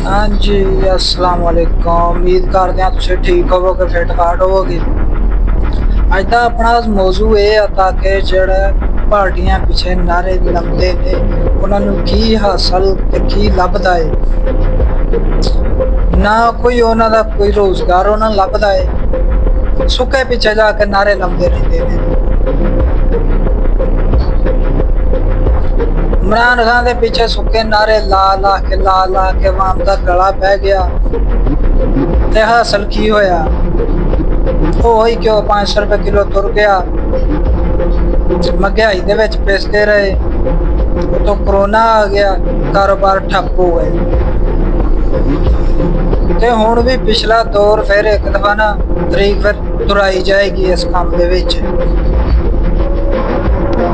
हाँ जी, अस्सलाम वालेकुम। उम्मीद करते हैं तुम ठीक होवोगे, फिट फाट होवोगे। अज का अपना मौजू ये आता कि जेड़ा पार्टियां पिछे नारे लाते ने उन्होंने की हासिल ते की लभदा है। ना कोई उन्हों का कोई रोजगार उन्होंने लभदा है, सुके पिछे जाके नारे लाते रहते हैं। इमरान खान के पीछे सुके नारे ला ला के वाम का गला बह गया ते हासिल की होया? ही क्यों 500 रुपए किलो तुर गया, महंगाई दे विच पिसदे रहे, तो कोरोना आ गया, कारोबार ठप हो गए। ते हुण भी पिछला दौर फिर एक दफा ना तरीक फिर दुहराई जाएगी इस काम दे विच,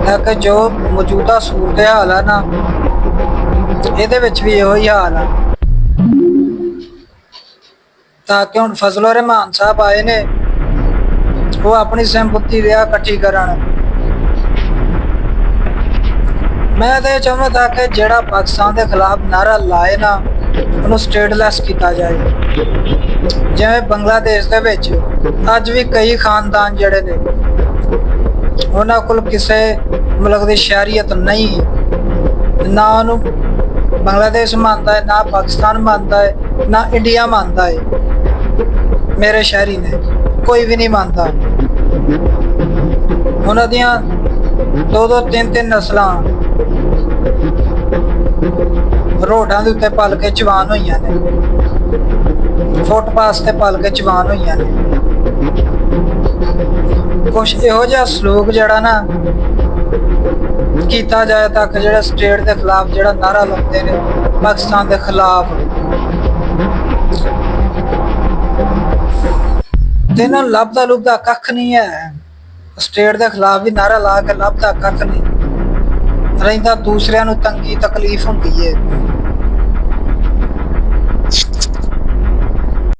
ताकि जो मौजूदा सूरत हाल है ना ਇਹਦੇ ਵਿੱਚ ਵੀ ਇਹੋ ਹੀ ਹਾਲ ਆ। ताकि ਹੁਣ ਫਜ਼ਲ रहमान साहब आए ने वो अपनी संपत्ति रिया इकट्ठी करन। मैं तो चाहता था कि जेड़ा पाकिस्तान के खिलाफ नारा लाए ना उन्हें स्टेटलैस किया जाए। जिवें बंगलादेश दे विच अज भी कई खानदान जड़े ने उन्हां कोल किसी मुल्क की शहरीयत नहीं, ना उन्होंने बांग्लादेश मानता है, ना पाकिस्तान मानता है, ना इंडिया मानता है। मेरे शहरी ने कोई भी नहीं मानता। उन्हों दियां दो दो तीन तीन नस्लां रोडां दे उत्ते पल के जवान होईयां ने, फुटपाथ ते पल के जवान होईयां ने। कुछ इहो जिहा सलूक जड़ा ना किया जाए ताकि जो स्टेट के खिलाफ जो नारा लाते हैं पाकिस्तान के खिलाफ, इन्होंने लभदा लुभदा कख नहीं है। स्टेट के खिलाफ भी नारा ला के लभदा कख नहीं रहिंदा, दूसरिਆਂ ਨੂੰ तंगी तकलीफ होंदी है।